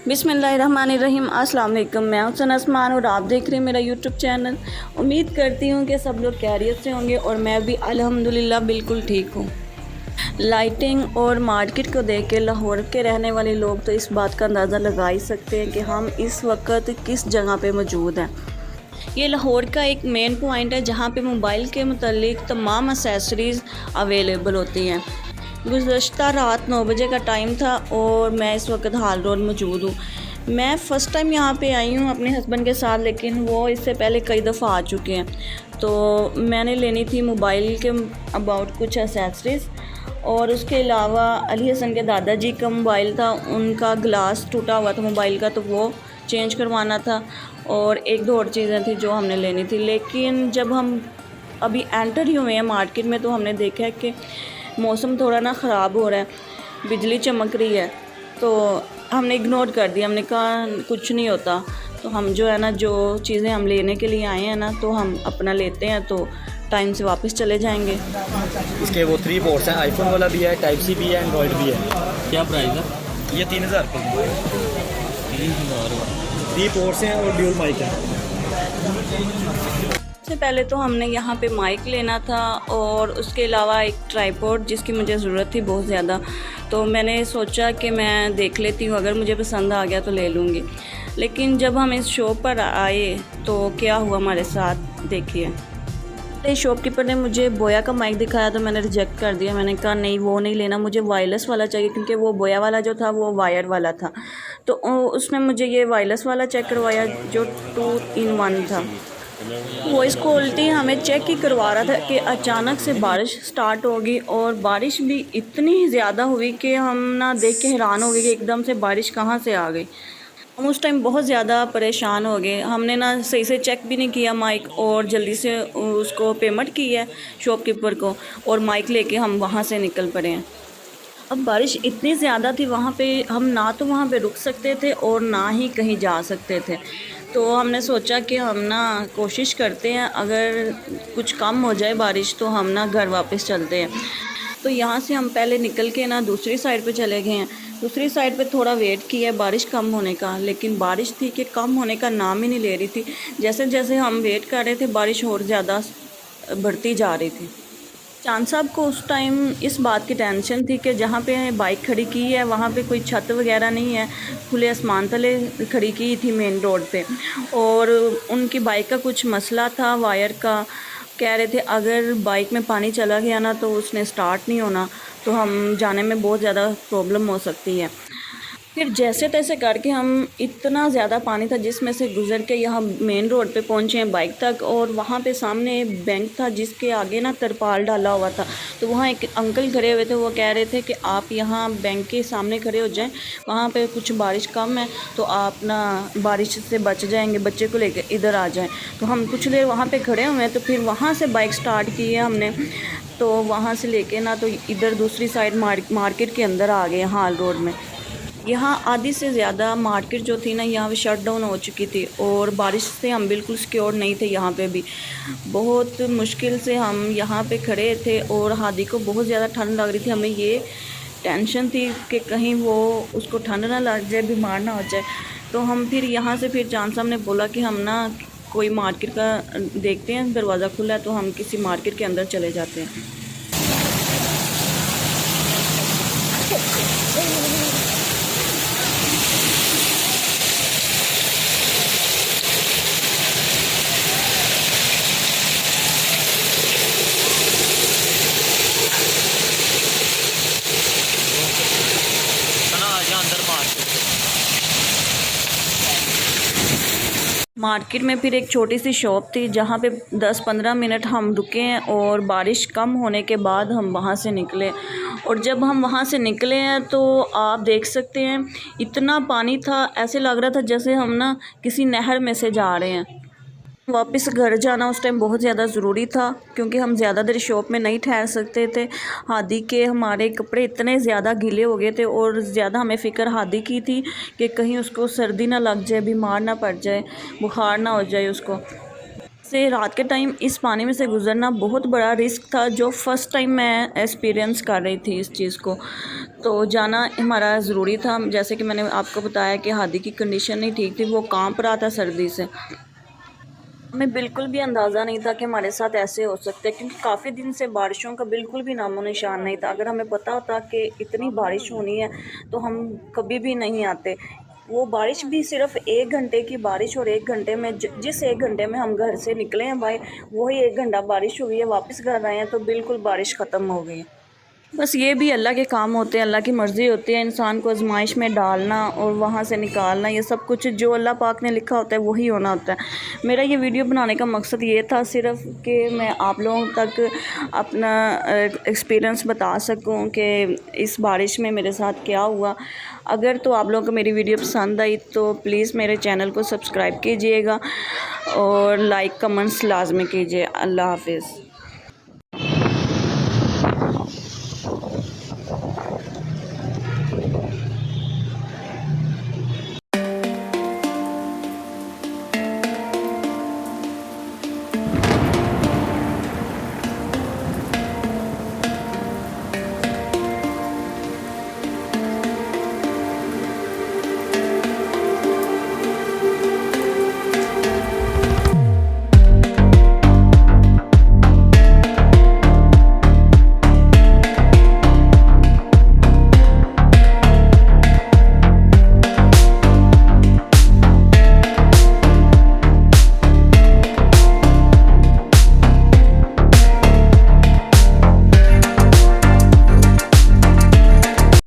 बिस्मिल्लाहिर्रहमानिर्रहीम। अस्सलाम वालेकुम। मैं हसन आसमान और आप देख रहे हैं मेरा यूट्यूब चैनल। उम्मीद करती हूँ कि सब लोग खैरियत से होंगे और मैं भी अल्हम्दुलिल्लाह बिल्कुल ठीक हूँ। लाइटिंग और मार्केट को देख के लाहौर के रहने वाले लोग तो इस बात का अंदाज़ा लगा ही सकते हैं कि हम इस वक्त किस जगह पे मौजूद हैं। ये लाहौर का एक मेन पॉइंट है जहाँ पे मोबाइल के मुतालिक तमाम एक्सेसरीज़ अवेलेबल होती हैं। गुज़श्ता रात 9 बजे का टाइम था और मैं इस वक्त हाल रोड मौजूद हूँ। मैं फ़र्स्ट टाइम यहाँ पे आई हूँ अपने हस्बैंड के साथ, लेकिन वो इससे पहले कई दफ़ा आ चुके हैं। तो मैंने लेनी थी मोबाइल के अबाउट कुछ एक्सेसरीज़, और उसके अलावा अली हसन के दादाजी का मोबाइल था, उनका ग्लास टूटा हुआ था मोबाइल का, तो वो चेंज करवाना था। और एक दो और चीज़ें थी जो हमने लेनी थी। लेकिन जब हम अभी एंटर ही हुए हैं मार्केट में तो हमने देखा है कि मौसम थोड़ा ना ख़राब हो रहा है, बिजली चमक रही है। तो हमने इग्नोर कर दिया, हमने कहा कुछ नहीं होता। तो हम जो है ना, जो चीज़ें हम लेने के लिए आए हैं ना, तो हम अपना लेते हैं तो टाइम से वापस चले जाएंगे। इसके वो 3 पोर्ट्स हैं, आईफोन वाला भी है, टाइप सी भी है, एंड्रॉयड भी है। क्या प्राइस है? ये 3000 रुपये 30,000। 3 पोर्ट्स हैं और ड्यूल माइक है। सबसे पहले तो हमने यहाँ पे माइक लेना था और उसके अलावा एक ट्राइपॉड जिसकी मुझे ज़रूरत थी बहुत ज़्यादा। तो मैंने सोचा कि मैं देख लेती हूँ, अगर मुझे पसंद आ गया तो ले लूँगी। लेकिन जब हम इस शॉप पर आए तो क्या हुआ हमारे साथ, देखिए। इस शॉपकीपर ने मुझे बोया का माइक दिखाया तो मैंने रिजेक्ट कर दिया। मैंने कहा नहीं, वो नहीं लेना, मुझे वायरलेस वाला चाहिए, क्योंकि वो बोया वाला जो था वो वायर वाला था। तो उसने मुझे ये वायरलेस वाला चेक करवाया जो 2 in 1 था। वॉइस क्वालिटी हमें चेक ही करवा रहा था कि अचानक से बारिश स्टार्ट होगी, और बारिश भी इतनी ज़्यादा हुई कि हम ना देख के हैरान हो गए कि एकदम से बारिश कहाँ से आ गई। हम उस टाइम बहुत ज़्यादा परेशान हो गए। हमने ना सही से चेक भी नहीं किया माइक, और जल्दी से उसको पेमेंट की है शॉपकीपर को, और माइक लेके हम वहाँ से निकल पड़े हैं। अब बारिश इतनी ज़्यादा थी वहाँ पे, हम ना तो वहाँ पे रुक सकते थे और ना ही कहीं जा सकते थे। तो हमने सोचा कि हम ना कोशिश करते हैं, अगर कुछ कम हो जाए बारिश तो हम ना घर वापस चलते हैं। तो यहाँ से हम पहले निकल के ना दूसरी साइड पे चले गए हैं। दूसरी साइड पे थोड़ा वेट किया है बारिश कम होने का, लेकिन बारिश थी कि कम होने का नाम ही नहीं ले रही थी। जैसे जैसे हम वेट कर रहे थे बारिश और ज़्यादा बढ़ती जा रही थी। चांद साहब को उस टाइम इस बात की टेंशन थी कि जहाँ पे बाइक खड़ी की है वहाँ पे कोई छत वगैरह नहीं है, खुले आसमान तले खड़ी की थी मेन रोड पे, और उनकी बाइक का कुछ मसला था वायर का। कह रहे थे अगर बाइक में पानी चला गया ना तो उसने स्टार्ट नहीं होना, तो हम जाने में बहुत ज़्यादा प्रॉब्लम हो सकती है। फिर जैसे तैसे करके हम, इतना ज़्यादा पानी था जिसमें से गुज़र के यहाँ मेन रोड पे पहुँचे हैं बाइक तक, और वहाँ पे सामने बैंक था जिसके आगे ना तरपाल डाला हुआ था। तो वहाँ एक अंकल खड़े हुए थे, वो कह रहे थे कि आप यहाँ बैंक के सामने खड़े हो जाएं, वहाँ पे कुछ बारिश कम है तो आप ना बारिश से बच जाएंगे, बच्चे को लेकर इधर आ जाएँ। तो हम कुछ देर वहाँ पर खड़े हुए हैं, तो फिर वहाँ से बाइक स्टार्ट की है हमने। तो वहाँ से लेके ना तो इधर दूसरी साइड मार्केट के अंदर आ गए हाल रोड में। यहाँ आधी से ज़्यादा मार्केट जो थी ना यहाँ पे शट डाउन हो चुकी थी, और बारिश से हम बिल्कुल सिक्योर नहीं थे। यहाँ पे भी बहुत मुश्किल से हम यहाँ पे खड़े थे, और हादी को बहुत ज़्यादा ठंड लग रही थी। हमें ये टेंशन थी कि कहीं वो उसको ठंड ना लग जाए, बीमार ना हो जाए। तो हम फिर यहाँ से फिर जान साहब ने बोला कि हम ना कोई मार्केट का देखते हैं, दरवाज़ा खुला है तो हम किसी मार्केट के अंदर चले जाते हैं। मार्केट में फिर एक छोटी सी शॉप थी जहाँ पे 10-15 मिनट हम रुके हैं, और बारिश कम होने के बाद हम वहाँ से निकले। और जब हम वहाँ से निकले हैं तो आप देख सकते हैं इतना पानी था, ऐसे लग रहा था जैसे हम ना किसी नहर में से जा रहे हैं। वापस घर जाना उस टाइम बहुत ज़्यादा ज़रूरी था, क्योंकि हम ज़्यादा देर शॉप में नहीं ठहर सकते थे। हादी के हमारे कपड़े इतने ज़्यादा गीले हो गए थे, और ज़्यादा हमें फ़िक्र हादी की थी कि कहीं उसको सर्दी ना लग जाए, बीमार ना पड़ जाए, बुखार ना हो जाए उसको। से रात के टाइम इस पानी में से गुज़रना बहुत बड़ा रिस्क था, जो फ़र्स्ट टाइम मैं एक्सपीरियंस कर रही थी इस चीज़ को। तो जाना हमारा ज़रूरी था। जैसे कि मैंने आपको बताया कि हादी की कंडीशन नहीं ठीक थी, वो कांप रहा था सर्दी से। हमें बिल्कुल भी अंदाज़ा नहीं था कि हमारे साथ ऐसे हो सकता है, क्योंकि काफ़ी दिन से बारिशों का बिल्कुल भी नामो निशान नहीं था। अगर हमें पता होता कि इतनी बारिश होनी है तो हम कभी भी नहीं आते। वो बारिश भी सिर्फ़ 1 घंटे की बारिश, और 1 घंटे में जिस 1 घंटे में हम घर से निकले हैं भाई, वही 1 घंटा बारिश हुई है, वापस घर आए हैं तो बिल्कुल बारिश ख़त्म हो गई है। बस ये भी अल्लाह के काम होते हैं, अल्लाह की मर्ज़ी होती है इंसान को आज़माइश में डालना और वहाँ से निकालना। ये सब कुछ जो अल्लाह पाक ने लिखा होता है वही होना होता है। मेरा ये वीडियो बनाने का मकसद ये था सिर्फ़ कि मैं आप लोगों तक अपना एक्सपीरियंस बता सकूं कि इस बारिश में मेरे साथ क्या हुआ। अगर तो आप लोगों को मेरी वीडियो पसंद आई तो प्लीज़ मेरे चैनल को सब्सक्राइब कीजिएगा और लाइक कमेंट्स लाजमी कीजिए। अल्लाह हाफ़िज़।